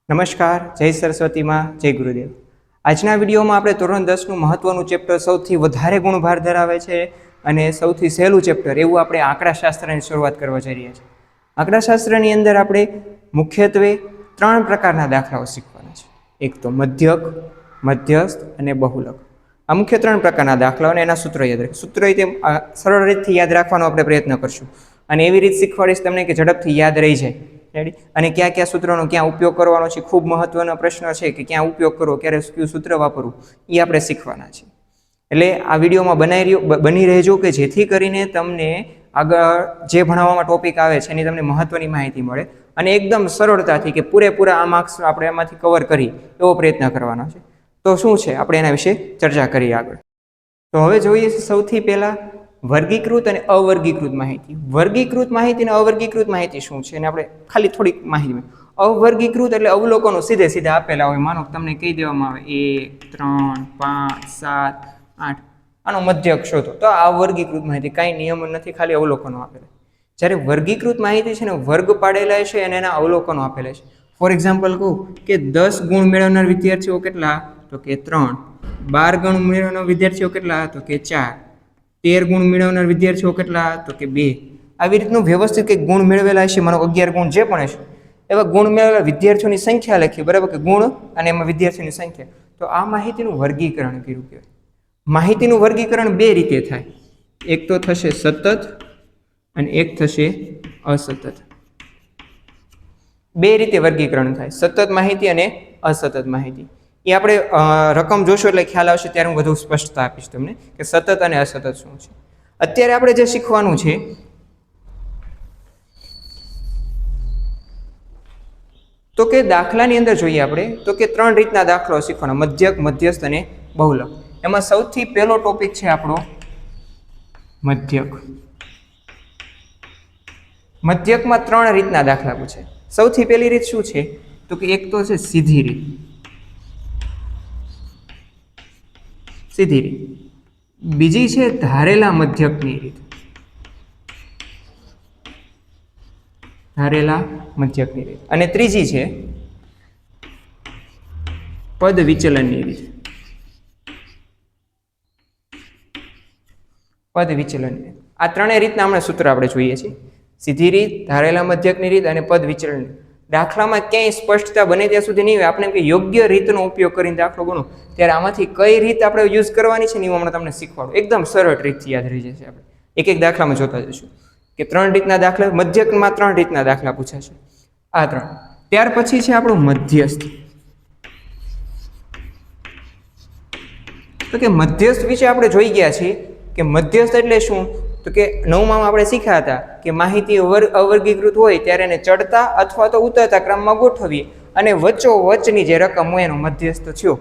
નમસ્કાર, જય સરસ્વતીમાં, જય ગુરુદેવ. આજના વિડીયોમાં આપણે ધોરણ 10નું મહત્વનું ચેપ્ટર, સૌથી વધારે ગુણભાર ધરાવે છે અને સૌથી સહેલું ચેપ્ટર એવું આપણે આંકડાશાસ્ત્રની શરૂઆત કરવા જઈ રહ્યા છીએ. આંકડાશાસ્ત્રની અંદર આપણે મુખ્યત્વે 3 પ્રકારના દાખલાઓ શીખવાના છે. એક તો મધ્યક, મધ્યસ્થ અને બહુલક. આ મુખ્ય 3 પ્રકારના દાખલાઓ અને એના સૂત્રો યાદ રાખો. સૂત્રો રીતે સરળ રીતથી યાદ રાખવાનો આપણે પ્રયત્ન કરશું અને એવી રીત શીખવાડીશ તમને કે ઝડપથી યાદ રહી જાય. અને કયા કયા સૂત્રોનો ક્યાં ઉપયોગ કરવાનો છે, ખૂબ મહત્વનો પ્રશ્ન છે કે ક્યાં ઉપયોગ કરવો, ક્યારે કયું સૂત્ર વાપરવું, એ આપણે શીખવાના છે. એટલે આ વિડીયોમાં બની રહેજો કે જેથી કરીને તમને આગળ જે ભણાવવામાં ટોપિક આવે છે એની તમને મહત્વની માહિતી મળે અને એકદમ સરળતાથી કે પૂરેપૂરા આ માર્ક્સ આપણે એમાંથી કવર કરી એવો પ્રયત્ન કરવાનો છે. તો શું છે, આપણે એના વિશે ચર્ચા કરીએ આગળ. તો હવે જોઈએ સૌથી પહેલા વર્ગીકૃત અને અવર્ગીકૃત માહિતી. વર્ગીકૃત માહિતી અને અવર્ગીકૃત માહિતી શું છે એને આપણે ખાલી થોડીક માહિતી. અવર્ગીકૃત એટલે અવલોકનો સીધે સીધા આપેલા હોય. માનો તમને કહી દેવામાં આવે 1, 3, 5, 7, 8 આનો મધ્યક શોધો, તો આ વર્ગીકૃત માહિતી. કાંઈ નિયમો નથી, ખાલી અવલોકનો આપેલા. જ્યારે વર્ગીકૃત માહિતી છે ને, વર્ગ પાડેલા છે અને એના અવલોકનો આપેલા છે. ફોર એક્ઝામ્પલ કહું કે 10 ગુણ મેળવનાર વિદ્યાર્થીઓ કેટલા, તો કે 3. 12 ગુણ મેળવનાર વિદ્યાર્થીઓ કેટલા, તો કે 4. 13 ગુણ મેળવનાર વિદ્યાર્થીઓ કેટલા, તો કે 2. આવી રીતનું વ્યવસ્થિત કંઈક ગુણ મેળવેલા છે, માનો 11 ગુણ જે પણ હશે એવા ગુણ મેળવેલા વિદ્યાર્થીઓની સંખ્યા લખી, બરાબર, કે ગુણ અને એમાં વિદ્યાર્થીઓની સંખ્યા. તો આ માહિતીનું વર્ગીકરણ કર્યું કહેવાય. માહિતીનું વર્ગીકરણ 2 રીતે થાય. એક તો થશે સતત અને એક થશે અસતત. 2 રીતે વર્ગીકરણ થાય, સતત માહિતી અને અસતત માહિતી. એ આપણે રકમ જોશો એટલે ખ્યાલ આવશે, ત્યારે હું વધુ સ્પષ્ટતા આપીશ તમને કે સતત અને અસતત શું છે. અત્યારે આપણે જે શીખવાનું છે તો કે દાખલાની અંદર જોઈએ આપણે તો કે 3 રીતના દાખલાઓ શીખવાના, મધ્યક, મધ્યસ્થ અને બહુલક. એમાં સૌથી પહેલો ટોપિક છે આપણો મધ્યક. મધ્યકમાં 3 રીતના દાખલા પૂછે. સૌથી પહેલી રીત શું છે, તો કે એક તો છે સીધી રીત. સીધી રીત. બીજી છે ધારેલા મધ્યકની રીત. ધારેલા મધ્યકની રીત. અને ત્રીજી છે પદ વિચલનની રીત. પદ વિચલનની રીત. આ 3 રીતના હમણાં સૂત્ર આપણે જોઈએ છીએ. સીધી રીત, ધારેલા મધ્યકની રીત અને પદ વિચલન. દાખલામાં ક્યાંય સ્પષ્ટતા બને ત્યાં સુધી નહીં હોય. આપણે કે યોગ્ય રીતનો ઉપયોગ કરીને દાખલો ગણો, ત્યારે આમાંથી કઈ રીત આપણે યુઝ કરવાની છે ને હું હમણાં તમને શીખવાડું. એકદમ સરળ રીતથી યાદ રહી જશે. આપણે એક એક દાખલામાં જોતા જશું કે 3 રીતના દાખલા, મધ્યકમાં 3 રીતના દાખલા પૂછાશે. આ 3. ત્યાર પછી છે આપણું મધ્યસ્થ. તો કે મધ્યસ્થ વિશે આપણે જોઈ ગયા છીએ કે મધ્યસ્થ એટલે શું, તો કે 9માં આપણે શીખ્યા હતા કે માહિતી અવર્ગીકૃત હોય ત્યારે એને ચડતા અથવા તો ઉતરતા ક્રમમાં ગોઠવીએ અને વચ્ચોવચ્ચની જે રકમ હોય એનો મધ્યસ્થ થયો.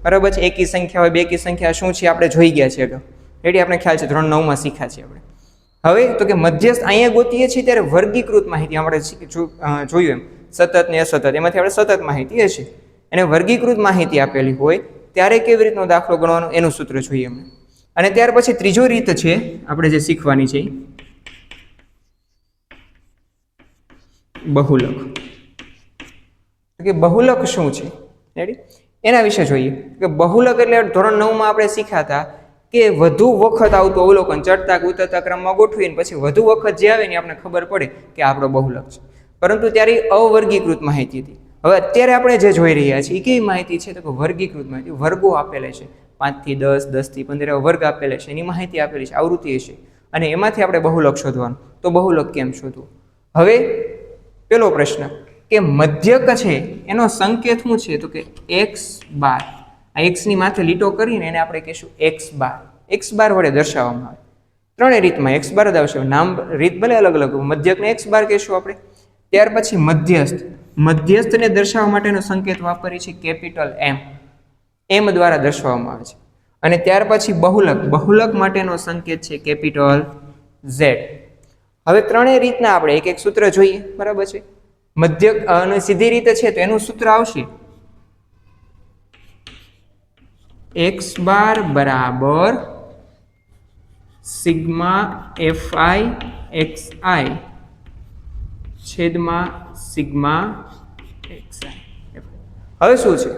બરાબર છે. એકી સંખ્યા હોય, બેકી સંખ્યા શું છે આપણે જોઈ ગયા છે અગાઉ. રેડી, આપણે ખ્યાલ છે, ધોરણ 9માં શીખ્યા છીએ આપણે. હવે તો કે મધ્યસ્થ અહીંયા ગોતીએ છીએ ત્યારે વર્ગીકૃત માહિતી આપણે જોયું એમ સતત ને અસતત, એમાંથી આપણે સતત માહિતી હશે અને વર્ગીકૃત માહિતી આપેલી હોય ત્યારે કેવી રીતનો દાખલો ગણવાનો એનું સૂત્ર જોઈએ અમને. અને ત્યાર પછી ત્રીજો રીત છે આપણે જે શીખવાની છે બહુલક. કે બહુલક શું છે, રેડી, એના વિશે જોઈએ. કે બહુલક એટલે ધોરણ 9માં આપણે શીખ્યા હતા કે વધુ વખત આવતું અવલોકન, ચડતા ઉતરતા ક્રમમાં ગોઠવીને પછી વધુ વખત જે આવે ને આપણે ખબર પડે કે આપણો બહુલક છે. પરંતુ ત્યારે અવર્ગીકૃત માહિતી હતી. હવે અત્યારે આપણે જે જોઈ રહ્યા છીએ એ કેવી માહિતી છે, તો કે વર્ગીકૃત માહિતી. વર્ગો આપેલા છે, 5 થી 10, 10 થી 15 એવા વર્ગ આપેલા છે, એની માહિતી આપેલી છે, આવૃત્તિ હશે અને એમાંથી આપણે બહુલક શોધવાનું. તો બહુલક કેમ શોધવું? હવે પેલો પ્રશ્ન કે મધ્યક છે એનો સંકેત શું છે, તો કે x બાર. આ x ની માથે લીટો કરીને એને આપણે કહીશું x બાર. x બાર વડે દર્શાવવામાં આવે. 3 રીતમાં x બાર જ આવશે. નામ રીત ભલે અલગ અલગ, મધ્યકને x બાર કહીશું આપણે. ત્યાર પછી મધ્યસ્થ. મધ્યસ્થને દર્શાવવા માટેનો સંકેત વાપરીએ છીએ કેપિટલ M. M દ્વારા દર્શાવવામાં આવે છે. અને ત્યાર પછી બહુલક. બહુલક માટેનો સંકેત છે કેપિટલ Z. હવે 3 રીતના આપણે એક એક સૂત્ર જોઈએ, બરાબર છે. મધ્યક અને સીધી રીતે છે તો એનું સૂત્ર આવશે x બાર બરાબર સિગ્મા fi xi છેદમાં સિગ્મા xi. હવે શું છે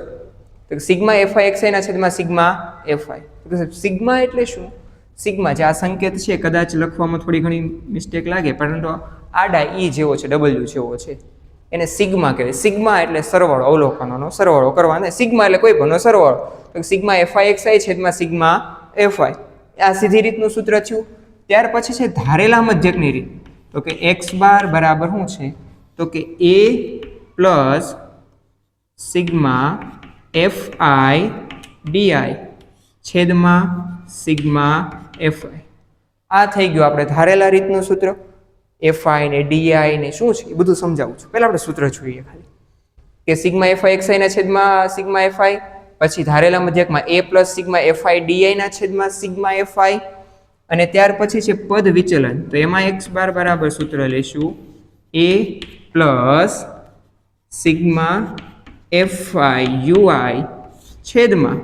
તો સિગ્મા એફઆઈ એક્સઆઈ ના છેદમાં સિગ્મા એફઆઈ. સિગ્મા એટલે શું? સિગ્મા જે આ સંકેત છે કદાચ લખવામાં થોડી ઘણી મિસ્ટેક લાગે, પરંતુ આડા ઈ જેવો છે, ડબલ્યુ જેવો છે, એને સિગ્મા કહેવાય. સિગ્મા એટલે સરવાળો, અવલોકનોનો સરવાળો કરવાનો. સિગ્મા એટલે કોઈ પણનો સરવાળો. તો સિગ્મા એફઆઈ એક્સઆઈ છેદમાં સિગ્મા એફઆઈ, આ સીધી રીતનું સૂત્ર થયું. ત્યાર પછી છે ધારેલા મધ્યકની રીત. તો કે એક્સ બાર બરાબર શું છે તો કે એ પ્લસ સિગ્મા એફઆઈ ડીઆઈ છેદમાં સિગ્મા એફઆઈ. આ થઈ ગયું આપણે ધારેલા રીતનું સૂત્ર. એફઆઈ ને ડીઆઈ ને શું છે એ બધું સમજાવું છું. પહેલા આપણે સૂત્ર જોઈએ ખાલી કે સિગ્મા એફઆઈ એક્સઆઈ ના છેદમાં સિગ્મા એફઆઈ, પછી ધારેલા મધ્યકમાં એ પ્લસ સિગ્મા એફઆઈ ડીઆઈ ના છેદમાં સિગ્મા એફઆઈ, અને ત્યાર પછી છે પદ વિચલન. તો એમાં એક્સ બાર બરાબર સૂત્ર લઈશું એ પ્લસ સિગ્મા એફઆઈ યુઆઈ છેદમાં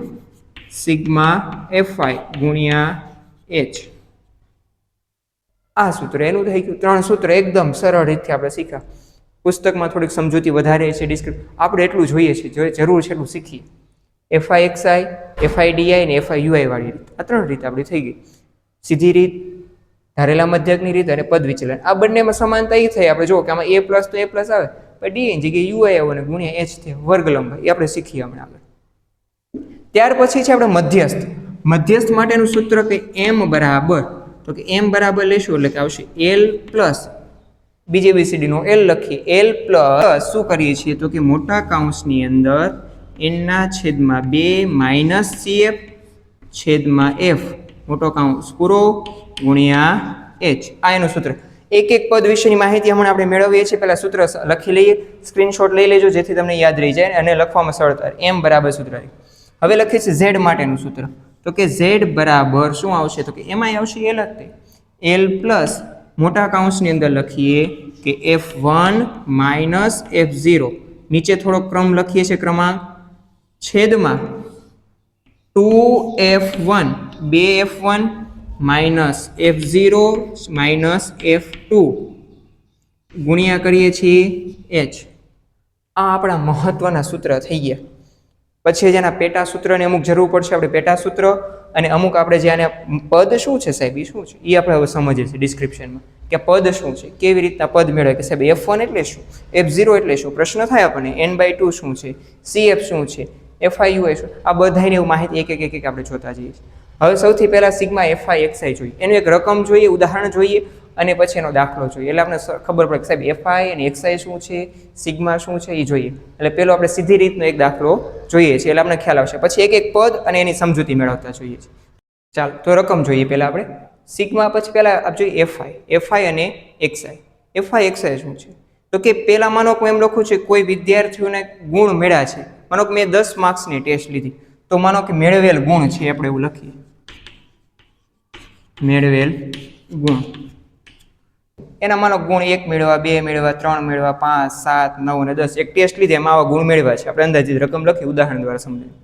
સિગ્મા એફઆઈ ગુણ્યા એચ. આ સૂત્ર એનું થઈ ગયું. 3 સૂત્ર એકદમ સરળ રીતથી આપણે શીખ્યા. પુસ્તકમાં થોડીક સમજૂતી વધારે છે, આપણે એટલું જોઈએ છે, જરૂર છે એટલું શીખીએ. એફઆઈ એક્સઆઈ, એફઆઈ ડીઆઈ ને એફઆઈ યુઆઈ વાળી રીત, આ 3 રીત આપણી થઈ ગઈ. સીધી રીત, ધારેલા મધ્યકની રીત અને પદ વિચલન. આ બંનેમાં સમાનતા એ થઈ આપણે જો કે આમાં એ પ્લસ તો એ પ્લસ આવે, પણ ડી ની જગ્યાએ યુઆઈ આવે અને ગુણ્યા એચ થી વર્ગ લંબાઈ, એ આપણે શીખીએ હમણાં આગળ. ત્યાર પછી છે આપણે મધ્યસ્થ. મધ્યસ્થ માટેનું સૂત્ર કે એમ બરાબર, તો કે એમ બરાબર લેશું એટલે કે આવશે એલ પ્લસ બીજે બીસીડી નો એલ લખીએ, એલ પ્લસ શું કરીએ છીએ તો કે મોટા કૌંસની અંદર એન ના છેદમાં 2 માઇનસ સીએફ છેદમાં એફ મોટો કૌંસ પૂરો ગુણ્યા એચ. આ એનું સૂત્ર. એક એક પદ વિશેની માહિતી હમણાં આપણે મેળવીએ છીએ. પહેલા સૂત્ર લખી લઈએ, સ્ક્રીનશોટ લઈ લેજો જેથી તમને યાદ રહી જાય અને લખવામાં સરળતા. એમ બરાબર સૂત્ર. હવે લખીએ છીએ ઝેડ માટેનું સૂત્ર. તો કે ઝેડ બરાબર શું આવશે તો કે એમાં આવશે એલ જ તે એલ પ્લસ મોટા કૌંસની અંદર લખીએ કે F1 માઇનસ F0, નીચે થોડો ક્રમ લખીએ છીએ ક્રમાંક, છેદમાં 2F1 2F1 minus F0 minus F2 ગુણ્યા કરીએ છીએ H. આ આપણા મહત્વના સૂત્ર થઈ ગયા. પછી જેના પેટા સૂત્રની અમુક જરૂર પડશે, આપણે પેટા સૂત્ર અને અમુક આપણે જે આને પદ શું છે સાહેબ એ શું છે એ આપણે હવે સમજીએ છીએ ડિસ્ક્રિપ્શનમાં કે પદ શું છે, કેવી રીતના પદ મેળવે કે સાહેબ F1 એટલે શું, F0 એટલે શું, પ્રશ્ન થાય આપણને, n/2 શું છે, CF શું છે, FIU શું, આ બધાની એવું માહિતી એક એક આપણે જોતા જઈએ છીએ. હવે સૌથી પહેલા સિગ્મા એફઆઈ એક્સઆઈ જોઈએ, એનું એક રકમ જોઈએ, ઉદાહરણ જોઈએ અને પછી એનો દાખલો જોઈએ, એટલે આપણે ખબર પડે કે સાહેબ એફઆઈ અને એક્સઆઈ શું છે, સિગ્મા શું છે એ જોઈએ. એટલે પેલો આપણે સીધી રીતનો એક દાખલો જોઈએ છીએ એટલે આપણે ખ્યાલ આવશે, પછી એક એક પદ અને એની સમજૂતી મેળવતા જોઈએ છીએ. ચાલો તો રકમ જોઈએ પહેલા આપણે સિગ્મા, પછી પહેલા આપ જોઈએ એફઆઈ અને એક્સઆઈ. એફઆઈ એક્સઆઈ શું છે તો કે પહેલા માનો કે એમ લખું છે કોઈ વિદ્યાર્થીઓને ગુણ મળ્યા છે, માનો કે મેં 10 માર્ક્સની ટેસ્ટ લીધી તો માનો કે મેળવેલ ગુણ છે આપણે એવું લખીએ, મેળવેલ ગુણ. એના માનો ગુણ 1 મેળવ્યા, 2 મેળવ્યા, 3 મેળવ્યા, 5, 7, 9 અને 10 એક ટેસ્ટ લીધી એમાં આવા ગુણ મેળવ્યા છે. આપણે અંદાજિત રકમ લખી ઉદાહરણ દ્વારા સમજાવી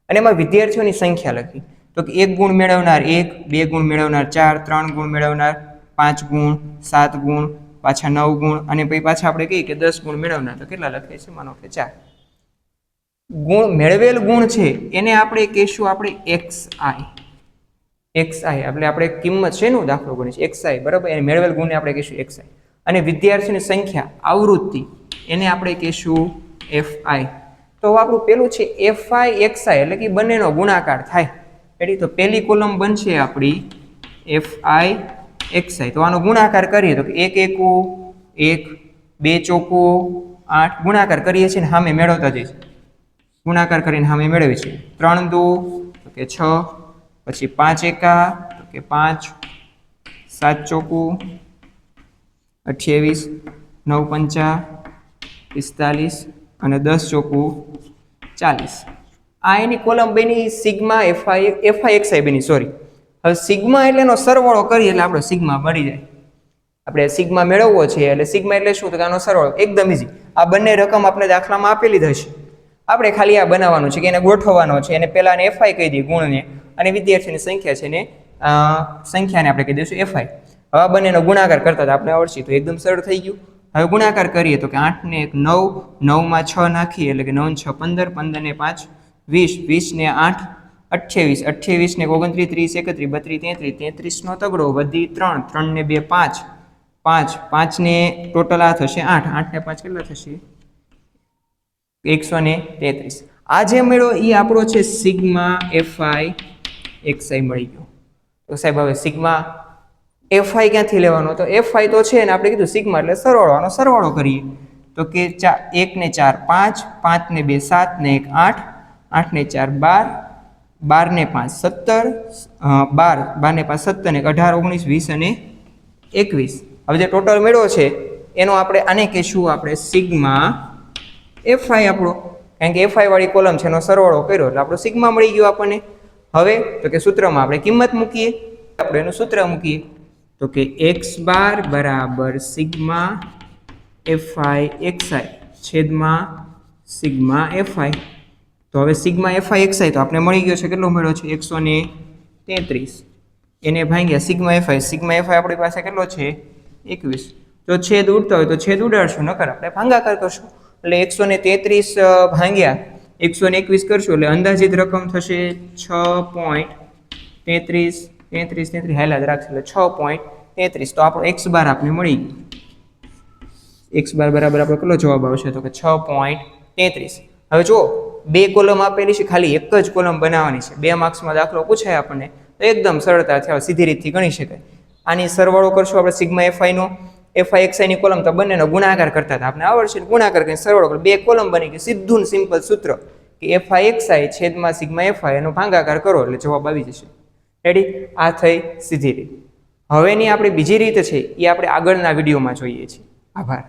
અને એમાં વિદ્યાર્થીઓની સંખ્યા લખી તો કે 1 ગુણ મેળવનાર 1, 2 ગુણ મેળવનાર 4, 3 ગુણ મેળવનાર 5 ગુણ, 7 ગુણ, પાછા 9 ગુણ અને પછી પાછા આપણે કહીએ કે 10 ગુણ મેળવનાર તો કેટલા લખીએ છીએ માનો કે 4 ગુણ. મેળવેલ ગુણ છે એને આપણે કહીશું આપણે xi એટલે આપણે કિંમત છે નો દાખલો ગણી છે xi બરાબર, એને મેળવેલ ગુણને આપણે કહીશું xi. અને વિદ્યાર્થીની સંખ્યા આવૃત્તિ એને આપણે કહીશું fi. તો આપણું પેલું છે fi xi એટલે કે બંનેનો ગુણાકાર થાય એટલે તો પહેલી કોલમ બનશે આપણી fi xi. તો આનો ગુણાકાર કરીએ તો કે 1 એકુ 1, 2 ચોકુ 8 ગુણાકાર કરીએ છીએ ને સામે મેળવતા જઈશું, ગુણાકાર કરીને સામે મેળવીએ છીએ. 3 2 તો કે 6, પછી 5 એકા તો કે 5, 7 ચોકુ 28, 9 પંચા 45 અને 10 ચોકુ 40. આ એની કોલમ બની સિગ્મા એફઆઈ એક્સઆઈ બની. સોરી, હવે સિગ્મા એટલે એનો સરવાળો કરીએ એટલે આપણો સિગ્મા મળી જાય. આપણે સિગ્મા મેળવવો છે એટલે સિગ્મા એટલે શું તો કે આનો સરવાળો એકદમ ઈઝી. આ બંને રકમ આપણે દાખલામાં આપેલી જ હશે, આપણે ખાલી આ બનાવવાનું છે કે એને ગોઠવવાનો છે. એને પહેલા એને એફઆઈ કહી દઈએ ગુણને, અને વિદ્યાર્થીની સંખ્યા છે ને સંખ્યાને આપણે કહી દઈશું એફઆઈ. હવે બંનેનો ગુણાકાર કરતા આપણે આવડશે તો એકદમ સરળ થઈ ગયું. હવે ગુણાકાર કરીએ તો કે 8 ને 1 9, 9 માં 6 નાખીએ એટલે કે 9 6 15, 15 ને 5 20, 20 ને 8 28, 28 ને 29 30 31 32 33, 33 નો તગડો વધી 3, 3 ને 2 5, 5, 5 ને ટોટલ આ થશે 8, 8 ને 5 કેટલા થશે 133. આ જે મળ્યો એ આપણો છે સિગ્મા fi xi મળી ગયો. તો સાહેબ હવે સિગ્મા fi ક્યાંથી લેવાનો? તો fi તો છે ને આપણે કીધું સિગ્મા એટલે સરવાળો, આનો સરવાળો કરીએ તો કે 1 ને 4 5, 5 ને 2 7 ને 1 8, 8 ને 4 12, 12 ને 5 17, 12, 12 ને 5 17 ને 18 19 20 અને 21. હવે જે ટોટલ મેળવો છે એનો આપણે આને કહીશું આપણે સિગ્મા fi આપણો, કારણ કે fi વાળી કોલમ છે એનો સરવાળો કર્યો એટલે આપણો સિગ્મા મળી ગયો આપણને. હવે તો કે સૂત્રમાં આપણે કિંમત મૂકીએ, આપણે એનું સૂત્ર મૂકીએ તો કે x બાર બરાબર સિગ્મા fi xi છેદમાં સિગ્મા fi. તો હવે સિગ્મા fi xi તો આપણે મળી ગયો છે, કેટલો મળ્યો છે 133. એને ભાગ્યા સિગ્મા fi, સિગ્મા fi આપણી પાસે કેટલો છે 21. તો છેદ ઉડતો હોય તો છેદ ઉડાડશું, નકર આપણે ભાગાકાર કરશું એટલે 133 ભાગ્યા 121 કરશું એટલે અંદાજિત રકમ થશે 6.33 હાલ્યા જ રાખશે એટલે 6.33. તો આપણો x બાર આપણે મળી ગયું. x બાર બરાબર આપણો કેટલો જવાબ આવશે તો કે 6.33. હવે જો બે કોલમ આપેલી છે, ખાલી એક જ કોલમ બનાવવાની છે, 2 માર્ક્સમાં દાખલો પૂછાય આપણને તો એકદમ સરળતાથી સીધી રીતથી ગણી શકાય. આની સરવાળો કરશું આપણે સિગ્મા fi નો, fi xi ની કોલમ તો બંનેનો ગુણાકાર કરતા હતા આપણે આવડશે, ગુણાકાર કરીને સરવાળો કરો, બે કોલમ બની ગઈ. સીધું સિમ્પલ સૂત્ર કે fi xi છેદમાં સિગ્મા fi એનો ભાગાકાર કરો એટલે જવાબ આવી જશે. રેડી? આ થઈ સીધી રીત. હવેની આપણી બીજી રીત છે એ આપણે આગળના વિડીયોમાં જોઈએ છીએ. આભાર.